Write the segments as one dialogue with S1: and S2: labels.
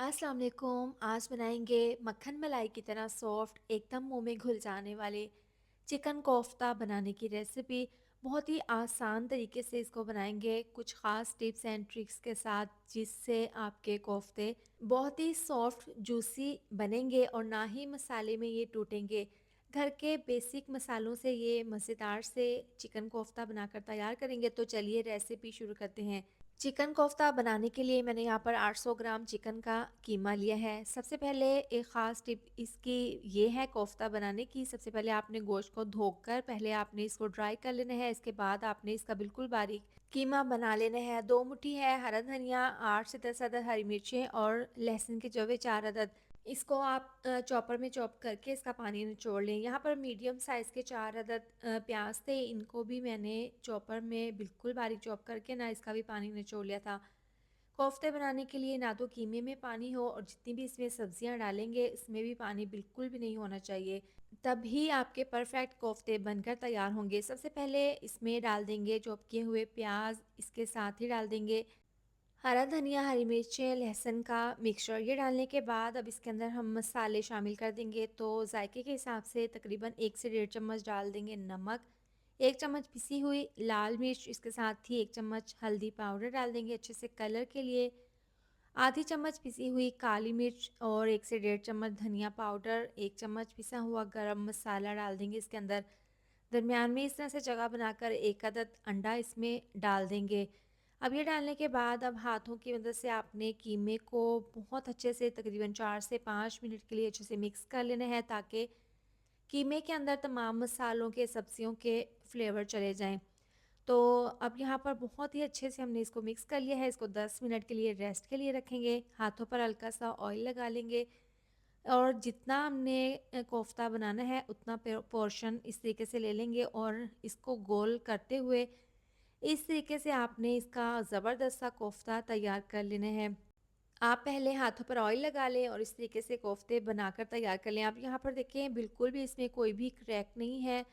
S1: अस्सलाम वालेकुम। आज बनाएंगे मक्खन मलाई की तरह सॉफ्ट एकदम मुंह में घुल जाने वाले चिकन कोफ्ता बनाने की रेसिपी। बहुत ही आसान तरीके से इसको बनाएंगे, कुछ ख़ास टिप्स एंड ट्रिक्स के साथ, जिससे आपके कोफ्ते बहुत ही सॉफ्ट जूसी बनेंगे और ना ही मसाले में ये टूटेंगे। घर के बेसिक मसालों से ये मज़ेदार से चिकन कोफ्ता बनाकर तैयार करेंगे। तो चलिए रेसिपी शुरू करते हैं। चिकन कोफ्ता बनाने के लिए मैंने यहाँ पर 800 ग्राम चिकन का कीमा लिया है। सबसे पहले एक ख़ास टिप इसकी ये है कोफ्ता बनाने की। सबसे पहले आपने गोश्त को धोकर पहले आपने इसको ड्राई कर लेना है। इसके बाद आपने इसका बिल्कुल बारीक कीमा बना लेना है। 2 मुट्ठी है हरा धनिया, 8 से 10 अदद हरी मिर्चें और लहसुन के जवे 4 अदद। इसको आप चॉपर में चॉप करके इसका पानी निचोड़ लें। यहाँ पर मीडियम साइज़ के 4 अदद प्याज थे, इनको भी मैंने चॉपर में बिल्कुल बारीक चॉप करके ना इसका भी पानी निचोड़ लिया था। कोफ्ते बनाने के लिए ना तो कीमे में पानी हो और जितनी भी इसमें सब्जियां डालेंगे इसमें भी पानी बिल्कुल भी नहीं होना चाहिए, तभी आपके परफेक्ट कोफ्ते बनकर तैयार होंगे। सबसे पहले इसमें डाल देंगे चॉप किए हुए प्याज, इसके साथ ही डाल देंगे हरा धनिया, हरी मिर्चें, लहसुन का मिक्सचर। ये डालने के बाद अब इसके अंदर हम मसाले शामिल कर देंगे। तो जायके के हिसाब से तकरीबन 1 से 1.5 चम्मच डाल देंगे नमक, 1 चम्मच पिसी हुई लाल मिर्च, इसके साथ ही 1 चम्मच हल्दी पाउडर डाल देंगे अच्छे से कलर के लिए, आधी चम्मच पिसी हुई काली मिर्च और 1 से 1.5 चम्मच धनिया पाउडर, 1 चम्मच पिसा हुआ गरम मसाला डाल देंगे इसके अंदर। दरमियान में इस तरह से जगह बनाकर 1 अदद अंडा इसमें डाल देंगे। अब ये डालने के बाद अब हाथों की मदद से आपने कीमे को बहुत अच्छे से तकरीबन 4 से 5 मिनट के लिए अच्छे से मिक्स कर लेना है, ताकि कीमे के अंदर तमाम मसालों के, सब्जियों के फ्लेवर चले जाएँ। तो अब यहाँ पर बहुत ही अच्छे से हमने इसको मिक्स कर लिया है। इसको 10 मिनट के लिए रेस्ट के लिए रखेंगे। हाथों पर हल्का-सा ऑयल लगा लेंगे और जितना हमने कोफ्ता बनाना है उतना पोर्शन इस तरीके से ले लेंगे और इसको गोल करते हुए इस तरीके से आपने इसका ज़बरदस्त सा कोफ्ता तैयार कर लेना है। आप पहले हाथों पर ऑयल लगा लें और इस तरीके से कोफ्ते बनाकर तैयार कर लें। आप यहाँ पर देखें बिल्कुल भी इसमें कोई भी क्रैक नहीं है।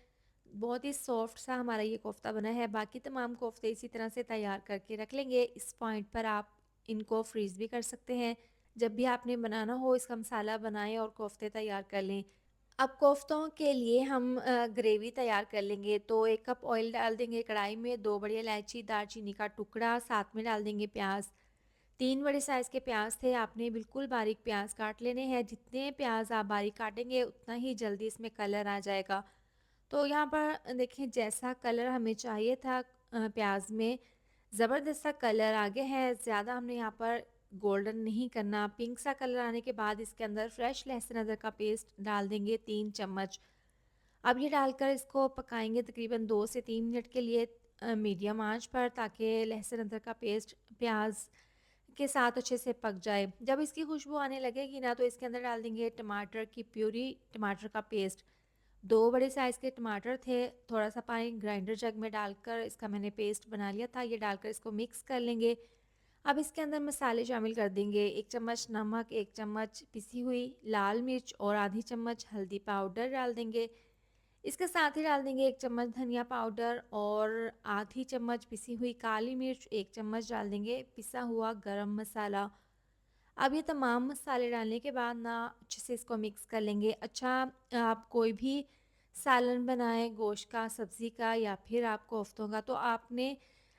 S1: बहुत ही सॉफ्ट सा हमारा ये कोफ्ता बना है। बाकी तमाम कोफ्ते इसी तरह से तैयार करके रख लेंगे। इस पॉइंट पर आप इनको फ्रीज़ भी कर सकते हैं। जब भी आपने बनाना हो इसका मसाला बनाएँ और कोफ्ते तैयार कर लें। अब कोफ्तों के लिए हम ग्रेवी तैयार कर लेंगे। तो 1 कप ऑयल डाल देंगे कढ़ाई में, 2 बड़ी इलायची, दालचीनी का टुकड़ा, साथ में डाल देंगे प्याज़। 3 बड़े साइज़ के प्याज़ थे, आपने बिल्कुल बारीक प्याज़ काट लेने हैं। जितने प्याज़ आप बारीक काटेंगे उतना ही जल्दी इसमें कलर आ जाएगा। तो यहाँ पर देखिए जैसा कलर हमें चाहिए था प्याज़ में, ज़बरदस्त सा कलर आ गया है। ज़्यादा हमने यहाँ पर गोल्डन नहीं करना। पिंक सा कलर आने के बाद इसके अंदर फ्रेश लहसुन अदरक का पेस्ट डाल देंगे 3 चम्मच। अब ये डालकर इसको पकाएँगे तकरीबन 2 से 3 मिनट के लिए मीडियम आँच पर, ताकि लहसुन अदरक का पेस्ट प्याज़ के साथ अच्छे से पक जाए। जब इसकी खुशबू आने लगेगी ना तो इसके अंदर डाल देंगे टमाटर की प्यूरी, टमाटर का पेस्ट। 2 बड़े साइज़ के टमाटर थे, थोड़ा-सा पानी ग्राइंडर जग में डालकर इसका मैंने पेस्ट बना लिया था। ये डालकर इसको मिक्स कर लेंगे। अब इसके अंदर मसाले शामिल कर देंगे। 1 चम्मच नमक, 1 चम्मच पिसी हुई लाल मिर्च और आधी चम्मच हल्दी पाउडर डाल देंगे। इसके साथ ही डाल देंगे 1 चम्मच धनिया पाउडर और आधी चम्मच पिसी हुई काली मिर्च, 1 चम्मच डाल देंगे पिसा हुआ गरम मसाला। अब ये तमाम मसाले डालने के बाद ना अच्छे से इसको मिक्स कर लेंगे। अच्छा, आप कोई भी सालन बनाएँ गोश्त का, सब्ज़ी का या फिर आप कोफ्तों का, तो आपने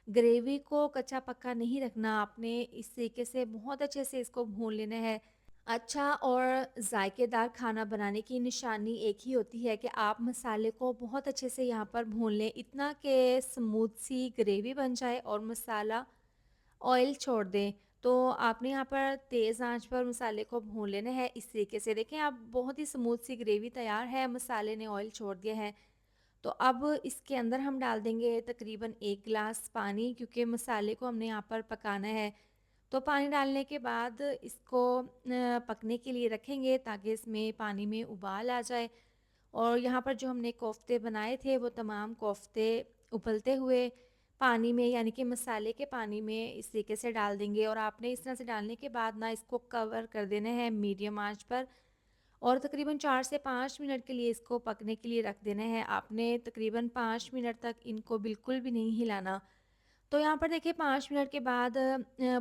S1: ग्रेवी को कच्चा-पक्का नहीं रखना। आपने इस तरीके से बहुत अच्छे से इसको भून लेना है। अच्छा और जायकेदार खाना बनाने की निशानी एक ही होती है कि आप मसाले को बहुत अच्छे से यहाँ पर भून लें, इतना कि स्मूथ सी ग्रेवी बन जाए और मसाला ऑयल छोड़ दें। तो आपने यहाँ पर तेज़ आंच पर मसाले को भून लेना है। इस तरीके से देखें आप बहुत ही स्मूथ सी ग्रेवी तैयार है, मसाले ने ऑयल छोड़ दिया है। तो अब इसके अंदर हम डाल देंगे तकरीबन 1 गिलास पानी, क्योंकि मसाले को हमने यहाँ पर पकाना है। तो पानी डालने के बाद इसको पकने के लिए रखेंगे, ताकि इसमें पानी में उबाल आ जाए और यहाँ पर जो हमने कोफ्ते बनाए थे वो तमाम कोफ्ते उबलते हुए पानी में, यानी कि मसाले के पानी में इस तरीके से डाल देंगे। और आपने इस तरह से डालने के बाद ना इसको कवर कर देना है मीडियम आंच पर और तकरीबन 4 से 5 मिनट के लिए इसको पकने के लिए रख देना है। आपने तकरीबन 5 मिनट तक इनको बिल्कुल भी नहीं हिलाना। तो यहाँ पर देखिए 5 मिनट के बाद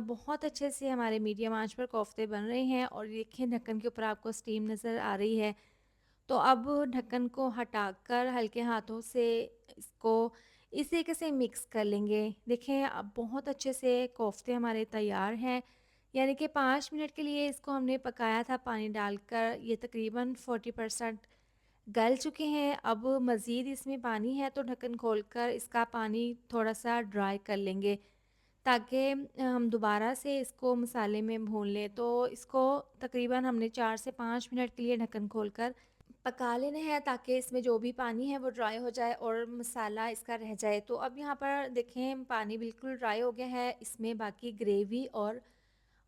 S1: बहुत अच्छे से हमारे मीडियम आँच पर कोफ्ते बन रहे हैं और देखिए ढक्कन के ऊपर आपको स्टीम नज़र आ रही है। तो अब ढक्कन को हटाकर हल्के हाथों से इसको इस तरीके से मिक्स कर लेंगे। देखें अब बहुत अच्छे से कोफ्ते हमारे तैयार हैं। यानी कि 5 मिनट के लिए इसको हमने पकाया था पानी डालकर। ये तकरीबन 40% गल चुके हैं। अब मज़ीद इसमें पानी है तो ढक्कन खोलकर इसका पानी थोड़ा-सा ड्राई कर लेंगे ताकि हम दोबारा से इसको मसाले में भून लें। तो इसको तकरीबन हमने 4 से 5 मिनट के लिए ढक्कन खोलकर पका लेना है ताकि इसमें जो भी पानी है वो ड्राई हो जाए और मसाला इसका रह जाए। तो अब यहाँ पर देखें पानी बिल्कुल ड्राई हो गया है, इसमें बाकी ग्रेवी और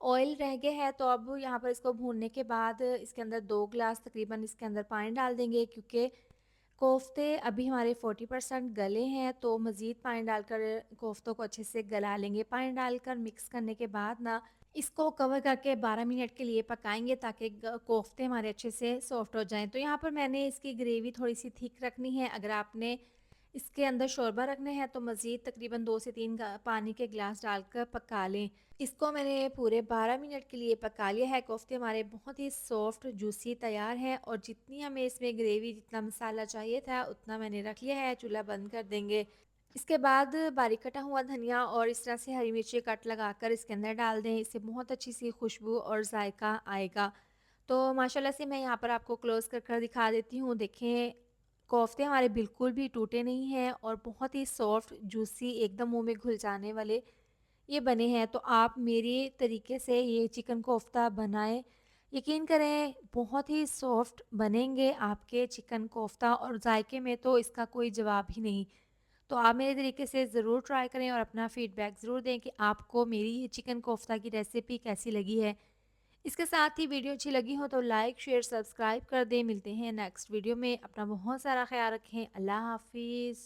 S1: ऑयल रह गया है। तो अब यहाँ पर इसको भूनने के बाद इसके अंदर 2 ग्लास तकरीबन इसके अंदर पानी डाल देंगे क्योंकि कोफ्ते अभी हमारे 40% गले हैं, तो मज़ीद पानी डालकर कोफ्तों को अच्छे से गला लेंगे। पानी डालकर मिक्स करने के बाद ना इसको कवर करके 12 मिनट के लिए पकाएँगे ताकि कोफ्ते हमारे अच्छे से सॉफ्ट हो जाएँ। तो यहाँ पर मैंने इसकी ग्रेवी थोड़ी-सी थिक रखनी है। अगर आपने इसके अंदर शोरबा रखने हैं तो मज़ीद तकरीबन 2 से 3 पानी के गिलास डालकर पका लें। इसको मैंने पूरे 12 मिनट के लिए पका लिया है। कोफ्ते हमारे बहुत ही सॉफ्ट जूसी तैयार हैं और जितनी हमें इसमें ग्रेवी जितना मसाला चाहिए था उतना मैंने रख लिया है। चूल्हा बंद कर देंगे। इसके बाद बारीक कटा हुआ धनिया और इस तरह से हरी मिर्ची कट लगाकर इसके अंदर डाल दें। इससे बहुत अच्छी सी खुशबू और जायका आएगा। तो माशाल्लाह से मैं यहाँ पर आपको क्लोज़ कर कर दिखा देती हूँ। देखें कोफ्ते हमारे बिल्कुल भी टूटे नहीं हैं और बहुत ही सॉफ्ट जूसी एकदम मुँह में घुल जाने वाले ये बने हैं। तो आप मेरे तरीके से ये चिकन कोफ्ता बनाएँ। यकीन करें बहुत ही सॉफ्ट बनेंगे आपके चिकन कोफ्ता और जायके में तो इसका कोई जवाब ही नहीं। तो आप मेरे तरीके से ज़रूर ट्राई करें और अपना फ़ीडबैक ज़रूर दें कि आपको मेरी ये चिकन कोफ्ता की रेसिपी कैसी लगी है। इसके साथ ही वीडियो अच्छी लगी हो तो लाइक, शेयर, सब्सक्राइब कर दें। मिलते हैं नेक्स्ट वीडियो में। अपना बहुत सारा ख़्याल रखें। अल्लाह हाफ़िज़।